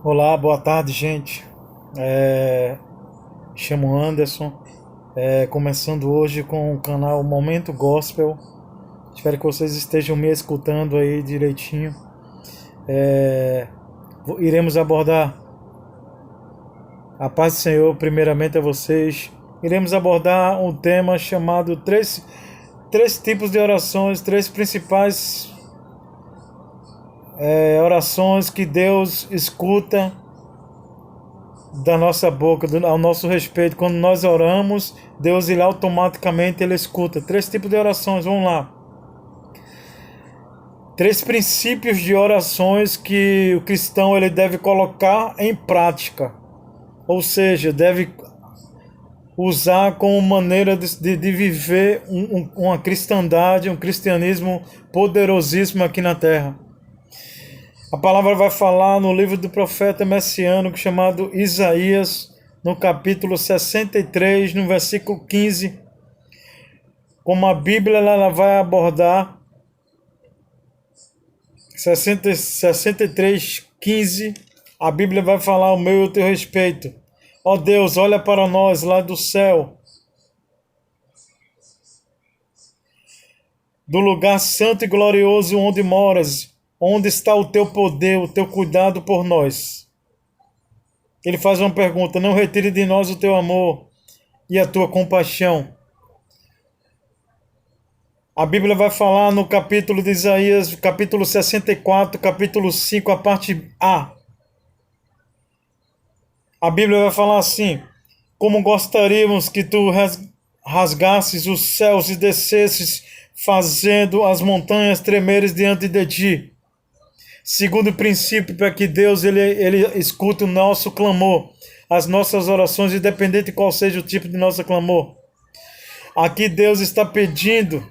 Olá, boa tarde, gente. Chamo Anderson. Começando hoje com o canal Momento Gospel. Espero que vocês estejam me escutando aí direitinho. Iremos abordar a paz do Senhor, primeiramente a vocês. Iremos abordar um tema chamado três tipos de orações, três principais orações que Deus escuta da nossa boca, ao nosso respeito. Quando nós oramos, Deus ele automaticamente ele escuta. Três tipos de orações, vamos lá. Três princípios de orações que o cristão ele deve colocar em prática. Ou seja, deve usar como maneira de viver uma cristandade, um cristianismo poderosíssimo aqui na terra. A palavra vai falar no livro do profeta messiânico chamado Isaías, no capítulo 63, no versículo 15, como a Bíblia ela vai abordar 63, 15, a Bíblia vai falar o meu e o teu respeito. Ó Deus, olha para nós lá do céu, do lugar santo e glorioso onde moras, onde está o teu poder, o teu cuidado por nós. Ele faz uma pergunta: não retire de nós o teu amor e a tua compaixão. A Bíblia vai falar no capítulo de Isaías, capítulo 64, capítulo 5, a parte A. A Bíblia vai falar assim: como gostaríamos que tu rasgasses os céus e descesses, fazendo as montanhas tremerem diante de ti. Segundo princípio, para que Deus ele escute o nosso clamor, as nossas orações, independente de qual seja o tipo de nosso clamor. Aqui Deus está pedindo,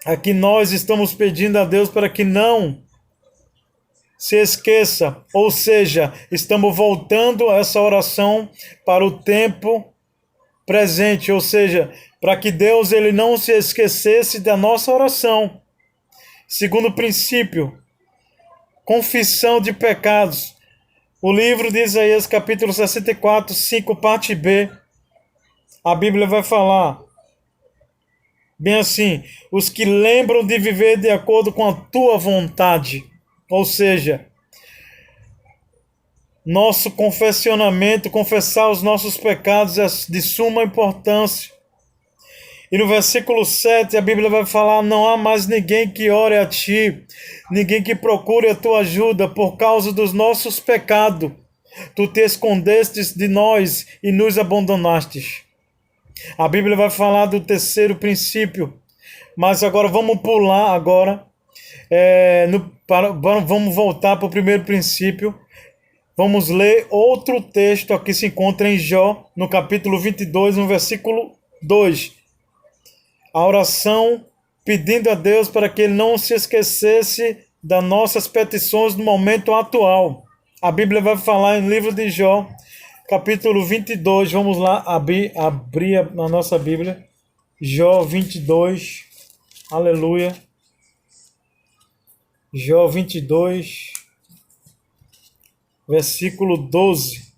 aqui nós estamos pedindo a Deus para que não se esqueça, ou seja, estamos voltando essa oração para o tempo presente, ou seja, para que Deus ele não se esquecesse da nossa oração. Segundo princípio, confissão de pecados. O livro de Isaías, capítulo 64, 5, parte B, a Bíblia vai falar bem assim: os que lembram de viver de acordo com a tua vontade. Ou seja, nosso confessionamento, confessar os nossos pecados é de suma importância. E no versículo 7 a Bíblia vai falar: não há mais ninguém que ore a ti, ninguém que procure a tua ajuda por causa dos nossos pecados. Tu te escondestes de nós e nos abandonastes. A Bíblia vai falar do terceiro princípio, mas agora vamos pular agora, vamos voltar para o primeiro princípio. Vamos ler outro texto aqui, se encontra em Jó, no capítulo 22, no versículo 2. A oração pedindo a Deus para que ele não se esquecesse das nossas petições no momento atual. A Bíblia vai falar no livro de Jó, capítulo 22. Vamos lá abrir a nossa Bíblia. Jó 22. Aleluia. Jó 22, versículo 12.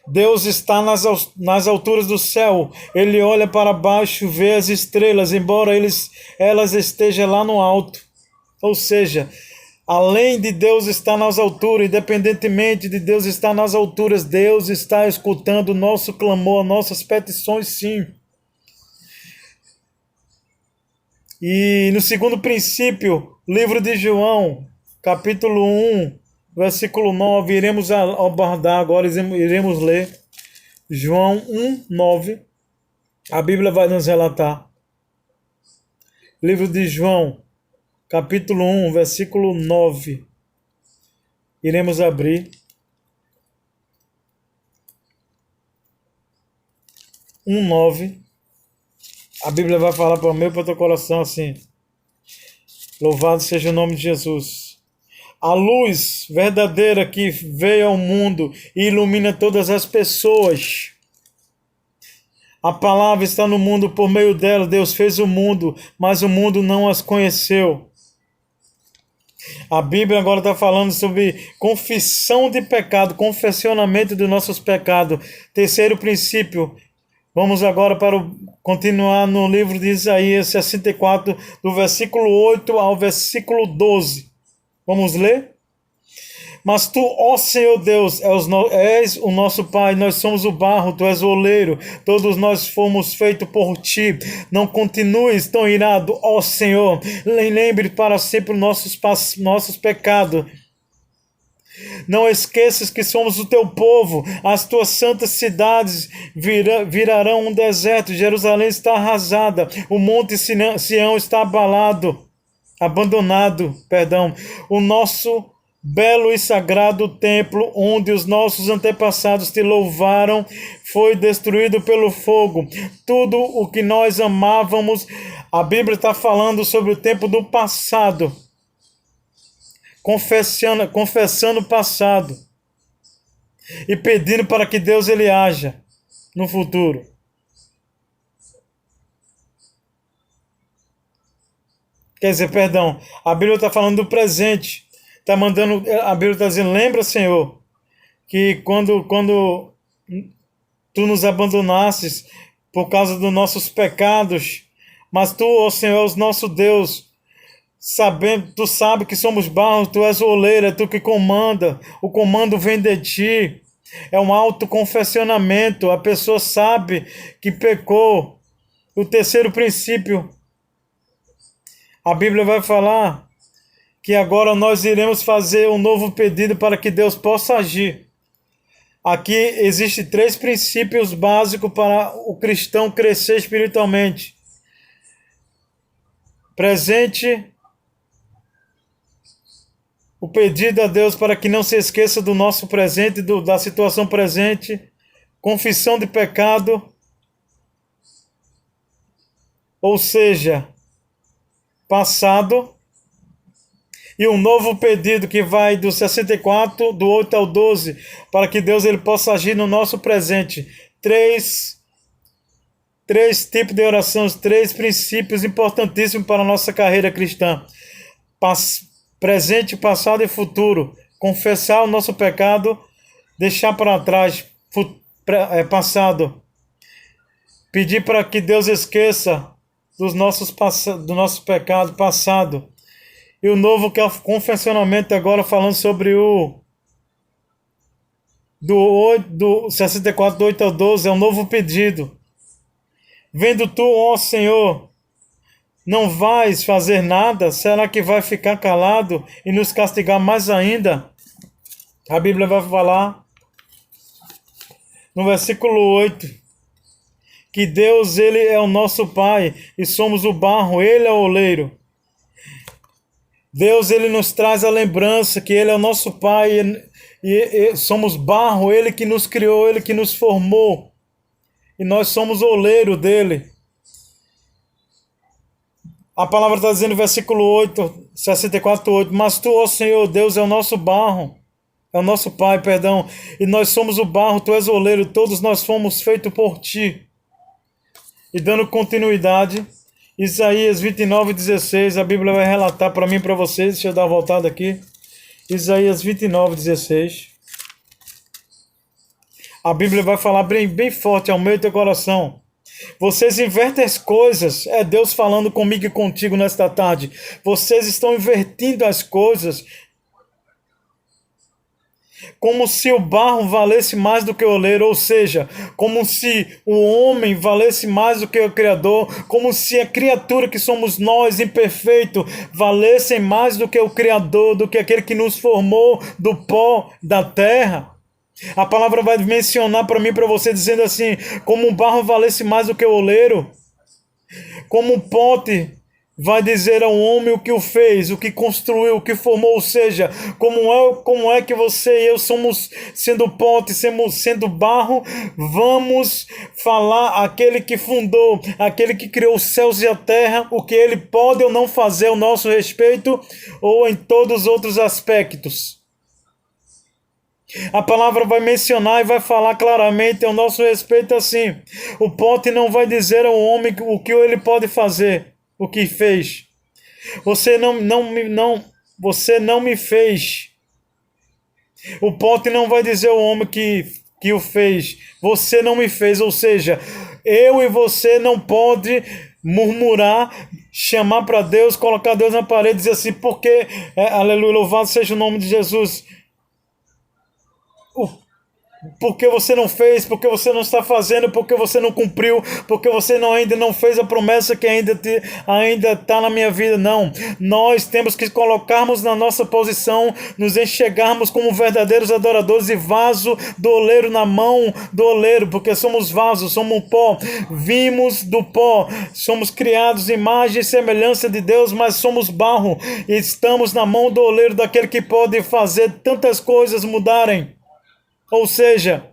Deus está nas alturas do céu. Ele olha para baixo, vê as estrelas, embora elas estejam lá no alto. Ou seja, além de Deus estar nas alturas, independentemente de Deus estar nas alturas, Deus está escutando o nosso clamor, nossas petições, sim. E no segundo princípio, livro de João, capítulo 1, versículo 9, iremos abordar agora, iremos ler João 1, 9. A Bíblia vai nos relatar. Livro de João, capítulo 1, versículo 9. Iremos abrir. 1, 9. A Bíblia vai falar para o meu e para o teu coração assim: louvado seja o nome de Jesus. A luz verdadeira que veio ao mundo e ilumina todas as pessoas. A palavra está no mundo, por meio dela Deus fez o mundo, mas o mundo não as conheceu. A Bíblia agora está falando sobre confissão de pecado, confessionamento dos nossos pecados. Terceiro princípio. Vamos agora continuar no livro de Isaías 64, do versículo 8 ao versículo 12. Vamos ler? Mas tu, ó Senhor Deus, és o nosso Pai, nós somos o barro, tu és o oleiro, todos nós fomos feitos por ti. Não continues tão irado, ó Senhor, lembre para sempre nossos pecados. Não esqueças que somos o teu povo, as tuas santas cidades virarão um deserto, Jerusalém está arrasada, o monte Sião está abandonado, o nosso belo e sagrado templo onde os nossos antepassados te louvaram foi destruído pelo fogo. Tudo o que nós amávamos, a Bíblia está falando sobre o tempo do passado, confessando o passado e pedindo para que Deus ele haja no futuro. Quer dizer, a Bíblia está falando do presente. A Bíblia está dizendo, lembra, Senhor, que quando tu nos abandonastes por causa dos nossos pecados, mas tu, ó Senhor, és nosso Deus, tu sabe que somos barro, tu és o oleiro, é tu que comanda, o comando vem de ti, é um autoconfessionamento, a pessoa sabe que pecou. O terceiro princípio, a Bíblia vai falar que agora nós iremos fazer um novo pedido para que Deus possa agir. Aqui existem 3 princípios básicos para o cristão crescer espiritualmente. Presente, o pedido a Deus para que não se esqueça do nosso presente, da situação presente. Confissão de pecado, ou seja, passado. E um novo pedido que vai do 64, do 8 ao 12, para que Deus ele possa agir no nosso presente. Três tipos de orações, 3 princípios importantíssimos para a nossa carreira cristã. Presente, passado e futuro. Confessar o nosso pecado, deixar para trás passado. Pedir para que Deus esqueça do nosso pecado passado. E o novo, que é o confessionamento, agora falando sobre do 64, do 8 ao 12, é um novo pedido. Vendo tu, ó Senhor, não vais fazer nada, será que vai ficar calado e nos castigar mais ainda? A Bíblia vai falar no versículo 8, que Deus ele é o nosso Pai e somos o barro, ele é o oleiro. Deus ele nos traz a lembrança que ele é o nosso Pai e somos barro, ele que nos criou, ele que nos formou. E nós somos o oleiro dele. A palavra está dizendo no versículo 8, 64, 8, mas tu, ó Senhor, Deus é o nosso barro, é o nosso Pai, e nós somos o barro, tu és o oleiro, todos nós fomos feitos por ti. E dando continuidade, Isaías 29, 16, a Bíblia vai relatar para mim e para vocês, deixa eu dar uma voltada aqui. Isaías 29, 16. A Bíblia vai falar bem forte ao meio do teu coração. Vocês invertem as coisas, é Deus falando comigo e contigo nesta tarde. Vocês estão invertendo as coisas, como se o barro valesse mais do que o oleiro, ou seja, como se o homem valesse mais do que o Criador, como se a criatura que somos nós, imperfeito, valesse mais do que o Criador, do que aquele que nos formou do pó da terra. A palavra vai mencionar para mim e para você, dizendo assim, como o barro valesse mais do que o oleiro, como o pote vai dizer ao homem o que o fez, o que construiu, o que formou, ou seja, como é que você e eu somos, sendo pote, sendo barro, vamos falar aquele que fundou, aquele que criou os céus e a terra, o que ele pode ou não fazer ao nosso respeito, ou em todos os outros aspectos. A palavra vai mencionar e vai falar claramente ao nosso respeito assim, o pote não vai dizer ao homem o que ele pode fazer, o que fez. Você não você não me fez. O pote não vai dizer ao homem que o fez, você não me fez, ou seja, eu e você não pode murmurar, chamar para Deus, colocar Deus na parede e dizer assim, porque, aleluia, louvado seja o nome de Jesus, porque você não fez, porque você não está fazendo, porque você não cumpriu, porque você ainda não fez a promessa que ainda está na minha vida. Não, nós temos que colocarmos na nossa posição, nos enxergarmos como verdadeiros adoradores e vaso do oleiro na mão do oleiro, porque somos vasos, somos pó, vimos do pó, somos criados imagem e semelhança de Deus, mas somos barro e estamos na mão do oleiro, daquele que pode fazer tantas coisas mudarem. Ou seja,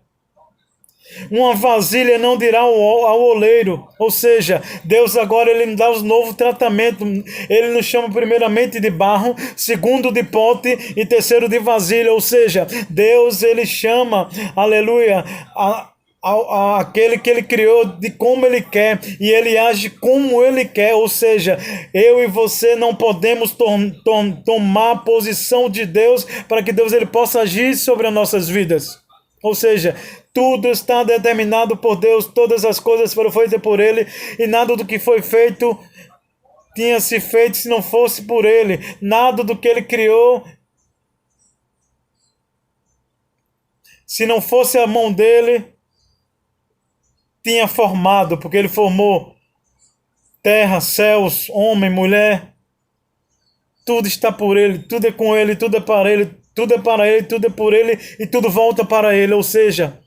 uma vasilha não dirá ao oleiro. Ou seja, Deus agora ele nos dá um novo tratamento. Ele nos chama primeiramente de barro, segundo de pote e terceiro de vasilha. Ou seja, Deus ele chama, aleluia, aquele que ele criou de como ele quer e ele age como ele quer, ou seja, eu e você não podemos tomar a posição de Deus para que Deus ele possa agir sobre as nossas vidas. Ou seja, tudo está determinado por Deus, todas as coisas foram feitas por Ele, e nada do que foi feito tinha se feito se não fosse por Ele. Nada do que Ele criou, se não fosse a mão dEle, tinha formado, porque Ele formou terra, céus, homem, mulher. Tudo está por Ele, tudo é com Ele, tudo é para Ele, tudo é para Ele, tudo é por Ele e tudo volta para Ele. Ou seja,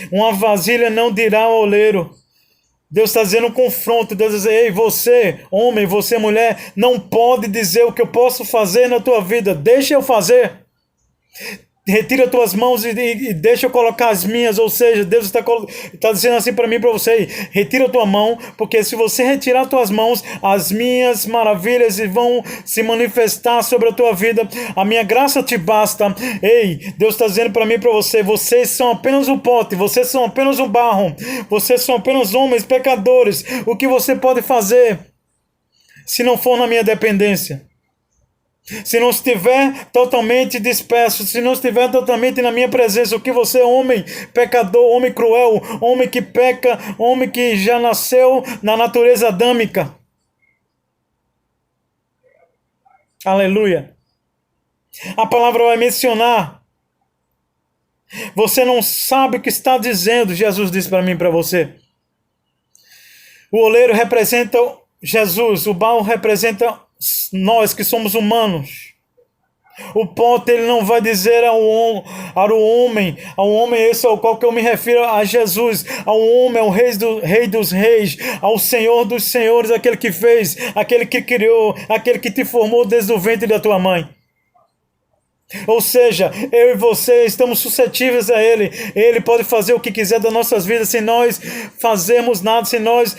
uma vasilha não dirá ao oleiro. Deus está dizendo um confronto. Deus diz: ei, você, homem, você, mulher, não pode dizer o que eu posso fazer na tua vida. Deixa eu fazer. Retira tuas mãos e deixa eu colocar as minhas. Ou seja, Deus está dizendo assim para mim e para você: retira a tua mão, porque se você retirar tuas mãos, as minhas maravilhas vão se manifestar sobre a tua vida. A minha graça te basta. Ei, Deus está dizendo para mim e para você: vocês são apenas um pote, vocês são apenas um barro, vocês são apenas homens pecadores. O que você pode fazer se não for na minha dependência? Se não estiver totalmente disperso, se não estiver totalmente na minha presença, o que você, homem pecador, homem cruel, homem que peca, homem que já nasceu na natureza adâmica. Aleluia. A palavra vai mencionar. Você não sabe o que está dizendo, Jesus disse para mim e para você. O oleiro representa Jesus, o barro representa nós que somos humanos. O pote ele não vai dizer ao homem esse ao qual que eu me refiro, a Jesus, ao homem, ao rei dos reis, ao Senhor dos senhores, aquele que fez, aquele que criou, aquele que te formou desde o ventre da tua mãe. Ou seja, eu e você estamos suscetíveis a Ele. Ele pode fazer o que quiser das nossas vidas sem nós fazermos nada, sem nós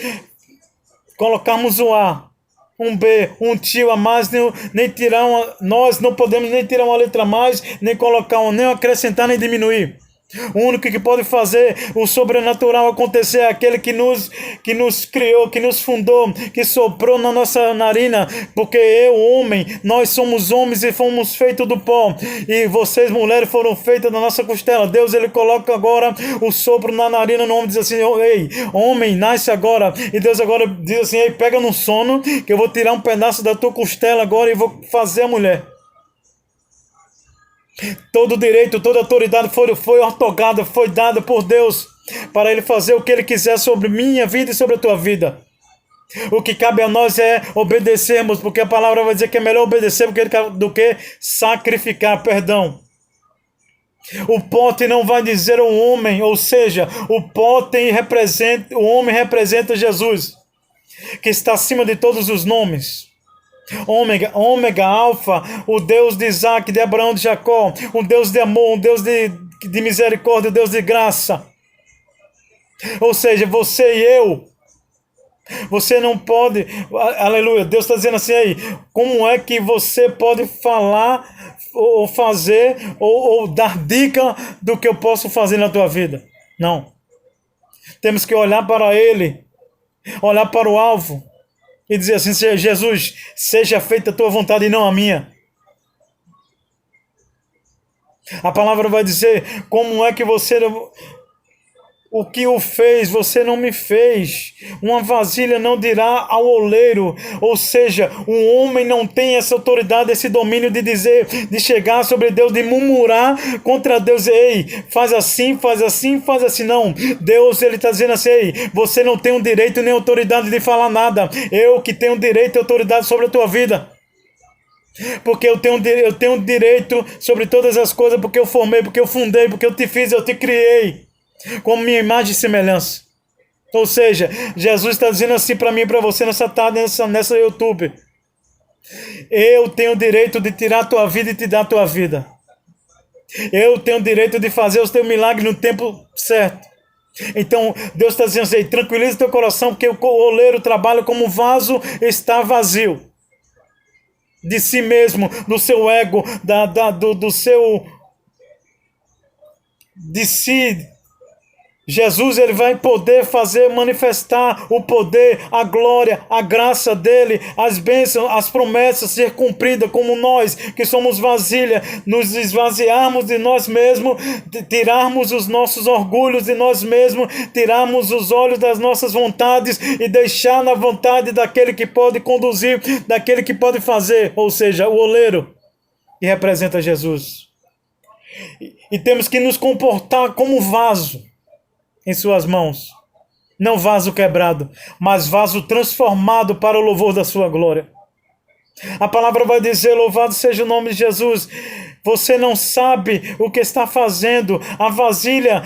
colocarmos um A, um B, um tio a mais, nem tirar uma. Nós não podemos nem tirar uma letra a mais, nem colocar um, nem acrescentar, nem diminuir. O único que pode fazer o sobrenatural acontecer é aquele que nos criou, que nos fundou, que soprou na nossa narina, porque eu, homem, nós somos homens e fomos feitos do pó, e vocês, mulheres, foram feitas da nossa costela. Deus, ele coloca agora o sopro na narina, no homem, diz assim: ei, homem, nasce agora. E Deus agora diz assim: ei, pega no sono, que eu vou tirar um pedaço da tua costela agora e vou fazer a mulher. Todo direito, toda autoridade foi otorgada, foi dada por Deus para Ele fazer o que Ele quiser sobre minha vida e sobre a tua vida. O que cabe a nós é obedecermos, porque a palavra vai dizer que é melhor obedecer do que sacrificar, perdão. O pote não vai dizer ao homem, ou seja, o homem representa Jesus, que está acima de todos os nomes. Ômega, Alfa, o Deus de Isaac, de Abraão, de Jacó, um Deus de amor, um Deus de misericórdia, um Deus de graça. Ou seja, você e eu, você não pode, aleluia, Deus está dizendo assim aí, como é que você pode falar ou fazer ou dar dica do que eu posso fazer na tua vida? Não. Temos que olhar para Ele, olhar para o alvo, e dizer assim: Jesus, seja feita a tua vontade e não a minha. A palavra vai dizer como é que você... O que o fez, você não me fez. Uma vasilha não dirá ao oleiro. Ou seja, um homem não tem essa autoridade, esse domínio de dizer, de chegar sobre Deus, de murmurar contra Deus. Ei, faz assim, faz assim, faz assim. Não, Deus, ele está dizendo assim, ei, você não tem o direito nem autoridade de falar nada. Eu que tenho direito e autoridade sobre a tua vida. Porque eu tenho direito sobre todas as coisas, porque eu formei, porque eu fundei, porque eu te fiz, eu te criei como minha imagem e semelhança. Ou seja, Jesus está dizendo assim para mim e para você nessa tarde, nessa YouTube. Eu tenho o direito de tirar a tua vida e te dar a tua vida. Eu tenho o direito de fazer o teu milagre no tempo certo. Então, Deus está dizendo assim, tranquiliza teu coração, porque o oleiro trabalha como um vaso está vazio. De si mesmo, do seu ego, do seu... De si... Jesus, ele vai poder fazer manifestar o poder, a glória, a graça dele, as bênçãos, as promessas ser cumpridas, como nós que somos vasilha, nos esvaziarmos de nós mesmos, tirarmos os nossos orgulhos de nós mesmos, tirarmos os olhos das nossas vontades e deixar na vontade daquele que pode conduzir, daquele que pode fazer, ou seja, o oleiro que representa Jesus. E temos que nos comportar como vaso em suas mãos, não vaso quebrado, mas vaso transformado para o louvor da sua glória. A palavra vai dizer, louvado seja o nome de Jesus. Você não sabe o que está fazendo. A vasilha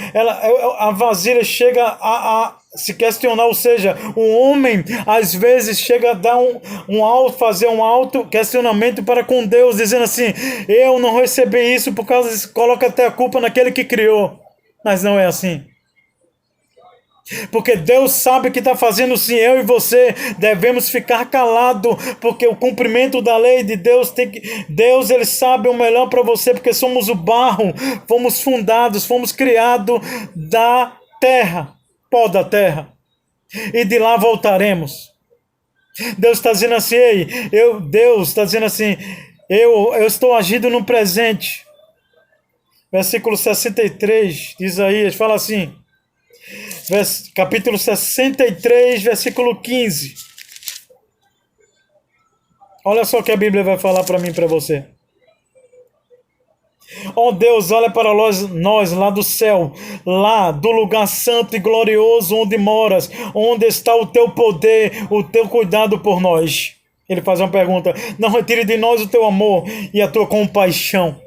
chega a se questionar, ou seja, o homem às vezes chega a dar fazer um auto questionamento para com Deus, dizendo assim, eu não recebi isso por causa disso, coloca até a culpa naquele que criou. Mas não é assim. Porque Deus sabe que está fazendo sim. Eu e você devemos ficar calados, porque o cumprimento da lei de Deus Deus, ele sabe o melhor para você, porque somos o barro, fomos fundados, fomos criados da terra, pó da terra, e de lá voltaremos. Deus está dizendo assim, Deus está dizendo assim, eu estou agindo no presente. Versículo 63 de Isaías fala assim, capítulo 63, versículo 15. Olha só o que a Bíblia vai falar para mim e para você. Ó Deus, olha para nós lá do céu, lá do lugar santo e glorioso onde moras, onde está o teu poder, o teu cuidado por nós. Ele faz uma pergunta, não retire de nós o teu amor e a tua compaixão.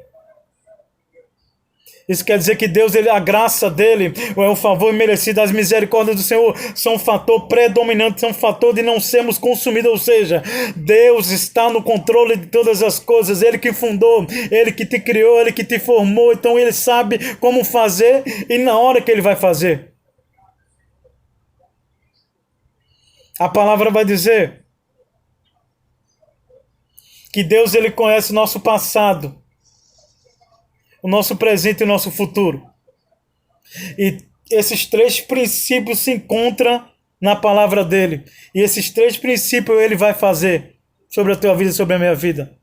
Isso quer dizer que Deus, a graça dele, o favor merecido, as misericórdias do Senhor são um fator predominante, são um fator de não sermos consumidos, ou seja, Deus está no controle de todas as coisas, Ele que fundou, Ele que te criou, Ele que te formou, então Ele sabe como fazer e na hora que Ele vai fazer. A palavra vai dizer que Deus, Ele conhece o nosso passado, o nosso presente e o nosso futuro. E esses três princípios se encontram na palavra dele. E esses três princípios ele vai fazer sobre a tua vida e sobre a minha vida.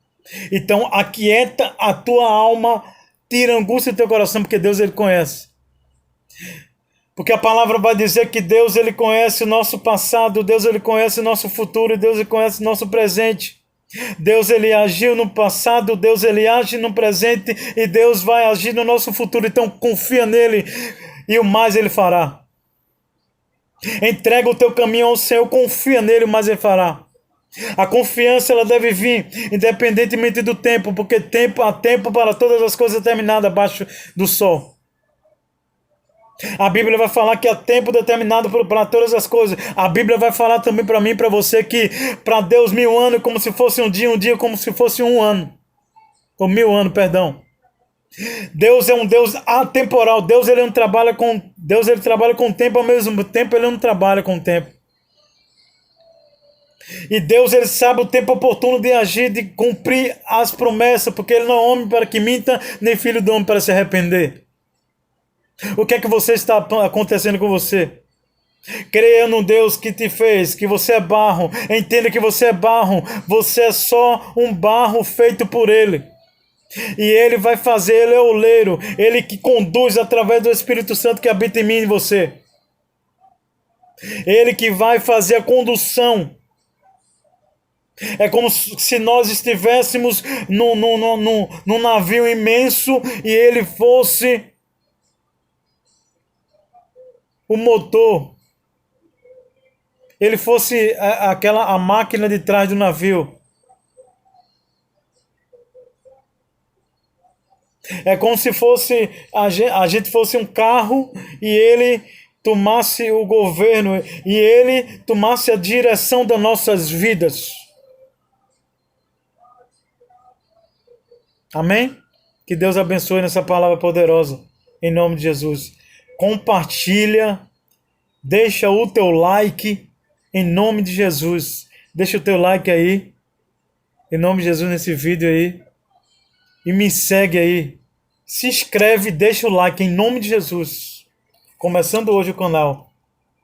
Então, aquieta a tua alma, tira a angústia do teu coração, porque Deus ele conhece. Porque a palavra vai dizer que Deus ele conhece o nosso passado, Deus ele conhece o nosso futuro, Deus ele conhece o nosso presente. Deus ele agiu no passado, Deus ele age no presente e Deus vai agir no nosso futuro. Então confia nele e o mais ele fará. Entrega o teu caminho ao Senhor, confia nele, o mais ele fará. A confiança ela deve vir independentemente do tempo, porque há tempo para todas as coisas determinadas abaixo do sol. A Bíblia vai falar que há tempo determinado para todas as coisas. A Bíblia vai falar também para mim e para você que para Deus 1000 anos é como se fosse um dia como se fosse um ano. Ou 1000 anos, perdão. Deus é um Deus atemporal. Deus ele trabalha com o tempo, ao mesmo tempo ele não trabalha com o tempo. E Deus ele sabe o tempo oportuno de agir, de cumprir as promessas, porque ele não é homem para que minta, nem filho do homem para se arrepender. O que é que você está acontecendo com você? Creia no Deus que te fez, que você é barro. Entenda que você é barro. Você é só um barro feito por Ele. E Ele vai fazer, Ele é o oleiro, Ele que conduz através do Espírito Santo que habita em mim e em você. Ele que vai fazer a condução. É como se nós estivéssemos num navio imenso e Ele fosse o motor. Ele fosse a máquina de trás do navio. É como se fosse a gente fosse um carro e ele tomasse o governo e ele tomasse a direção das nossas vidas. Amém? Que Deus abençoe nessa palavra poderosa. Em nome de Jesus. Compartilha. Deixa o teu like. Em nome de Jesus. Deixa o teu like aí. Em nome de Jesus nesse vídeo aí. E me segue aí. Se inscreve e deixa o like em nome de Jesus. Começando hoje o canal.